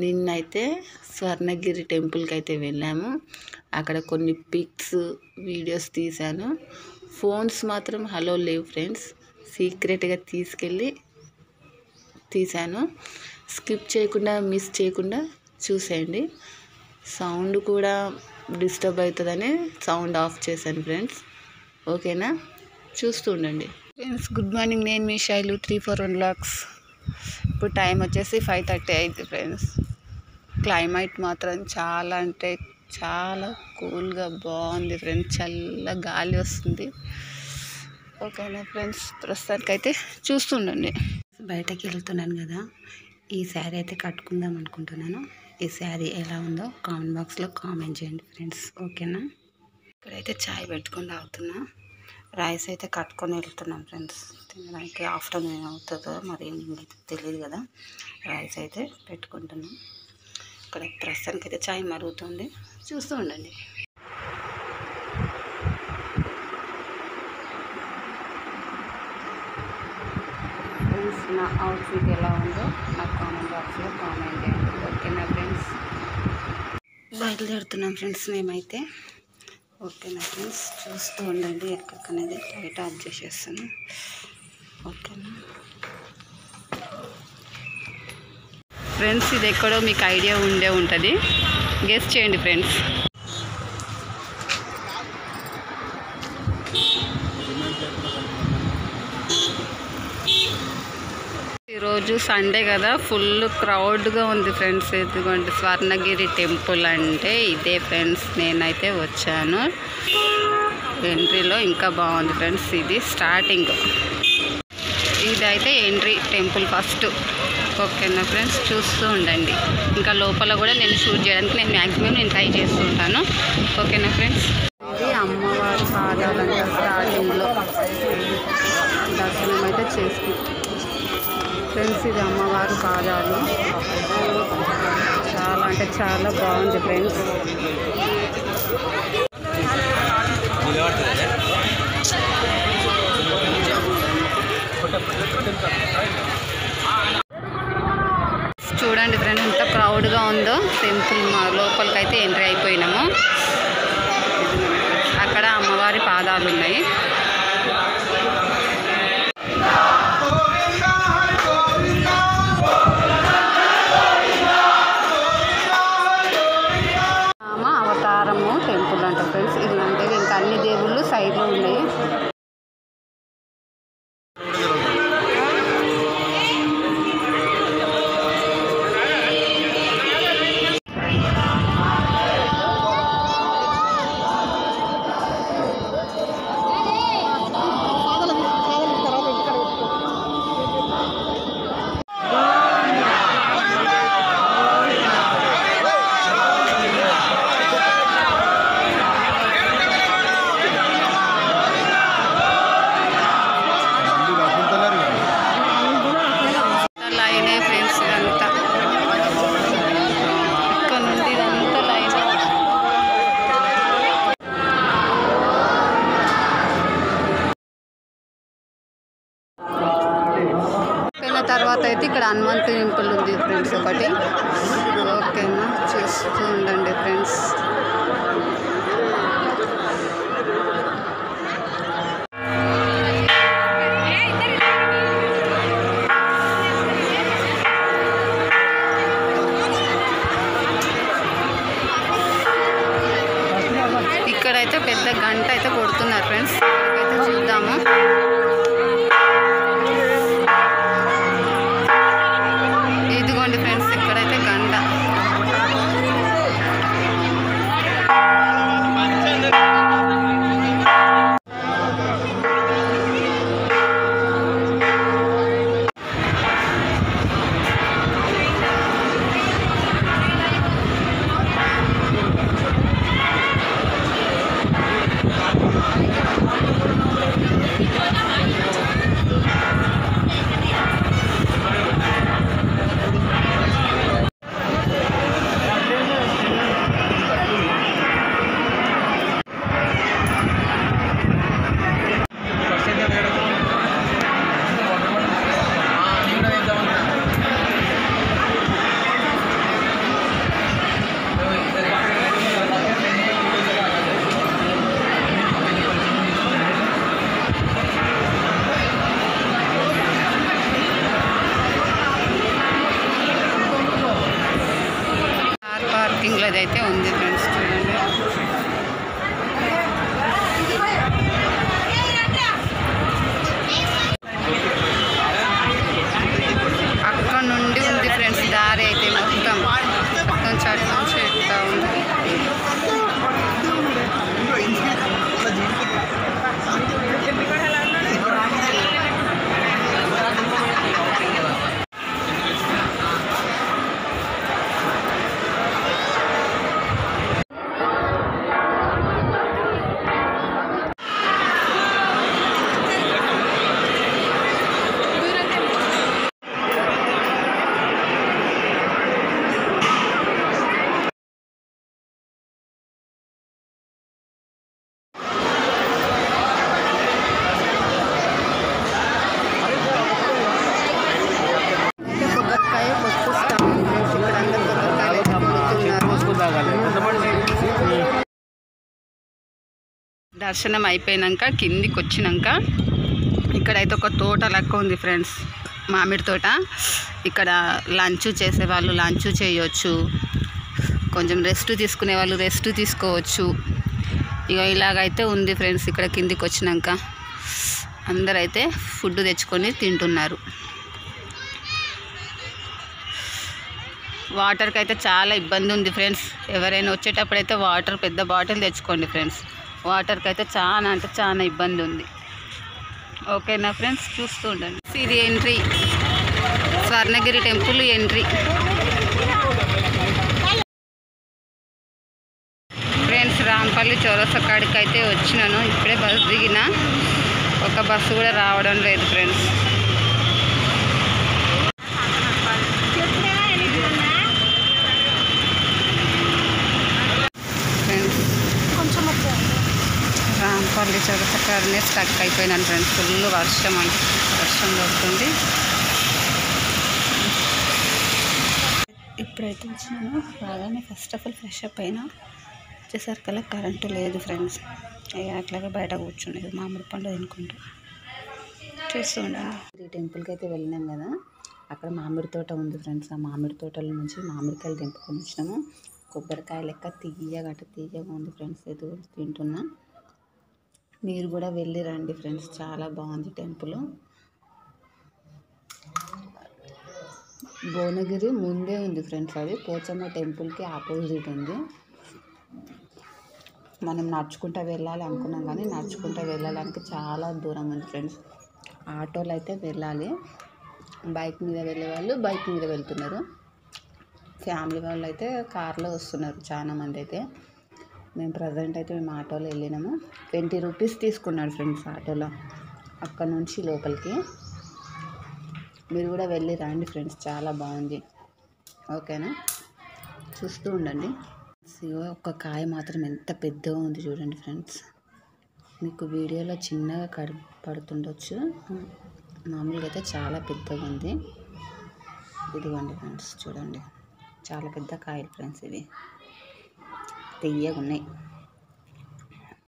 నిన్నైతే స్వర్ణగిరి టెంపుల్కి అయితే వెళ్ళాము. అక్కడ కొన్ని పిక్స్ వీడియోస్ తీశాను. ఫోన్స్ మాత్రం హలో లేవు ఫ్రెండ్స్, సీక్రెట్గా తీసుకెళ్ళి తీశాను. స్కిప్ చేయకుండా మిస్ చేయకుండా చూసేయండి. సౌండ్ కూడా డిస్టర్బ్ అవుతుందని సౌండ్ ఆఫ్ చేశాను ఫ్రెండ్స్. ఓకేనా, చూస్తూ ఉండండి ఫ్రెండ్స్. గుడ్ మార్నింగ్, నేను మీ శైలు 341 వ్లాగ్స్. ఇప్పుడు టైం వచ్చేసి 5:30 అయింది ఫ్రెండ్స్. క్లైమేట్ మాత్రం చాలా అంటే చాలా కూల్గా బాగుంది ఫ్రెండ్స్. చల్ల గాలి వస్తుంది. ఓకేనా ఫ్రెండ్స్, ప్రస్తుతానికైతే చూస్తుండండి. బయటకి వెళ్తున్నాను కదా, ఈ శారీ అయితే కట్టుకుందాం అనుకుంటున్నాను. ఈ శారీ ఎలా ఉందో కామెంట్ బాక్స్లో కామెంట్ చేయండి ఫ్రెండ్స్. ఓకేనా, ఇక్కడైతే చాయ్ పెట్టుకొని తాగుతున్నా. రైస్ అయితే కట్టుకొని వెళ్తున్నాం ఫ్రెండ్స్. తినడానికి ఆఫ్టర్నూన్ అవుతుందో మరి అయితే తెలియదు కదా. రైస్ అయితే పెట్టుకుంటున్నాం. ఇక్కడ ప్రస్తుతానికి అయితే చాయ్ మరుగుతుంది, చూస్తూ ఉండండి. ఫ్రెండ్స్, నా అవుట్ఫిట్ ఎలా ఉందో నాకు కామెంట్ బాక్స్లో కామెంట్ చేయండి. ఓకేనా ఫ్రెండ్స్, బయలుదేరుతున్నాం ఫ్రెండ్స్ మేమైతే. ఓకేనా ఫ్రెండ్స్, చూస్తూ ఉండండి. ఎక్కడికనేది లైట్ ఆఫ్ చేసేస్తాను. ఓకేనా ఫ్రెండ్స్, ఇది ఎక్కడో మీకు ఐడియా ఉండే ఉంటుంది, గెస్ చేయండి ఫ్రెండ్స్. ఈరోజు సండే కదా, ఫుల్ క్రౌడ్గా ఉంది ఫ్రెండ్స్. ఇదిగోండి స్వర్ణగిరి టెంపుల్ అంటే ఇదే ఫ్రెండ్స్. నేనైతే వచ్చాను. ఎంట్రీలో ఇంకా బాగుంది ఫ్రెండ్స్. ఇది స్టార్టింగ్, ఇదైతే ఎంట్రీ టెంపుల్ ఫస్ట్. ఓకేనా ఫ్రెండ్స్, చూస్తూ ఉండండి. ఇంకా లోపల కూడా నేను షూట్ చేయడానికి మ్యాక్సిమం ట్రై చేస్తూ ఉంటాను. ఓకేనా ఫ్రెండ్స్, ఇది అమ్మవారి పాదాలంట. స్టార్టింగ్లో దర్శనం అయితే చేసుకుంటాం ఫ్రెండ్స్. ఇది అమ్మవారి పాదాలు, చాలా అంటే చాలా బాగుంది ఫ్రెండ్స్. చూడండి ఫ్రెండ్స్, ఎంత క్రౌడ్గా ఉందో. టెంపుల్ లోపలికి అయితే ఎంట్రీ అయిపోయినాము. అక్కడ అమ్మవారి పాదాలు ఉన్నాయి. అవతారము టెంపుల్ అంట ఫ్రెండ్స్. ఇలాంటివి ఇంకా అన్ని దేవుళ్ళు సైడ్లో ఉన్నాయి. తర్వాత అయితే ఇక్కడ హనుమంతు టెంపుల్ ఉంది ఫ్రెండ్స్ ఒకటి. ఓకేనా, చూస్తూ ఉండండి ఫ్రెండ్స్. ఇక్కడైతే పెద్ద గంట అయితే కొడుతున్నారు ఫ్రెండ్స్. అయితే చూద్దాము. ఇదిగోండి ఫ్రెండ్స్, ఇక్కడైతే గంట. టెంపుల్ అదైతే ఉంది ఫ్రెండ్స్. చూడండి అక్కడ నుండి ఉంది ఫ్రెండ్స్ దారి అయితే మొత్తం చెట్టు ఉంది. దర్శనం అయిపోయినాక కిందికి వచ్చినాక ఇక్కడైతే ఒక తోట లెక్క ఉంది ఫ్రెండ్స్, మామిడి తోట. ఇక్కడ లంచ్ చేసేవాళ్ళు లంచ్ చేయొచ్చు, కొంచెం రెస్ట్ తీసుకునే వాళ్ళు రెస్ట్ తీసుకోవచ్చు. ఇక ఇలాగైతే ఉంది ఫ్రెండ్స్. ఇక్కడ కిందికి వచ్చినాక అందరైతే ఫుడ్ తెచ్చుకొని తింటున్నారు. వాటర్కి అయితే చాలా ఇబ్బంది ఉంది ఫ్రెండ్స్. ఎవరైనా వచ్చేటప్పుడు అయితే వాటర్ పెద్ద బాటిల్ తెచ్చుకోండి ఫ్రెండ్స్. వాటర్కి అయితే చాలా అంటే చాలా ఇబ్బంది ఉంది. ఓకేనా ఫ్రెండ్స్, చూస్తూ ఉండండి. ఇది entry, Swarnagiri temple entry. Friends Rampalli చౌరస్తా కాడికి అయితే వచ్చినాను. ఇప్పుడే బస్సు దిగిన, ఒక బస్సు కూడా రావడం లేదు ఫ్రెండ్స్. రాంపల్లి చౌరస్తా కాడనే స్టక్ అయిపోయినాను ఫ్రెండ్స్. ఫుల్ వర్షం అంటే వర్షం పడుతుంది. ఇప్పుడైతే వచ్చినాను. బాగానే first of all fresh up అయినా. వచ్చేసరికల్లా కరెంటు లేదు ఫ్రెండ్స్. అట్లాగే బయట కూర్చునేది మామిడి పండు తినుకుంటూ చూస్తూ ఉండాలి. ఈ టెంపుల్కి అయితే వెళ్ళినాం కదా, అక్కడ మామిడి తోట ఉంది ఫ్రెండ్స్. ఆ మామిడి తోటల నుంచి మామిడికాయలు తెంపుకొని వచ్చినాము. కొబ్బరికాయ లెక్క తీయగా ఉంది ఫ్రెండ్స్. ఇది తింటున్నా. మీరు కూడా వెళ్ళి రండి ఫ్రెండ్స్, చాలా బాగుంది టెంపుల్. భువనగిరి ముందే ఉంది ఫ్రెండ్స్, అది పోచమ్మ టెంపుల్కి ఆపోజిట్ ఉంది. మనం నడుచుకుంటూ వెళ్ళాలి అనుకున్నాం కానీ నడుచుకుంటూ వెళ్ళడానికి చాలా దూరం ఉంది ఫ్రెండ్స్. ఆటోలో అయితే వెళ్ళాలి. బైక్ మీద వెళ్ళే వాళ్ళు బైక్ మీద వెళ్తున్నారు, ఫ్యామిలీ వాళ్ళు అయితే కార్లో వస్తున్నారు చాలా మంది అయితే. మేము ప్రజెంట్ అయితే మేము ఆటోలో వెళ్ళినాము. 20 రూపీస్ తీసుకున్నాడు ఫ్రెండ్స్ ఆటోలో అక్కడ నుంచి లోపలికి. మీరు కూడా వెళ్ళి రండి ఫ్రెండ్స్, చాలా బాగుంది. ఓకేనా, చూస్తూ ఉండండి. ఒక కాయ మాత్రం ఎంత పెద్దగా ఉంది చూడండి ఫ్రెండ్స్. మీకు వీడియోలో చిన్నగా పడుతుండొచ్చు, మామూలుగా అయితే చాలా పెద్దగా ఉంది. ఇదిగోండి ఫ్రెండ్స్, చూడండి చాలా పెద్ద కాయలు ఫ్రెండ్స్. ఇవి తీయగా ఉన్నాయి.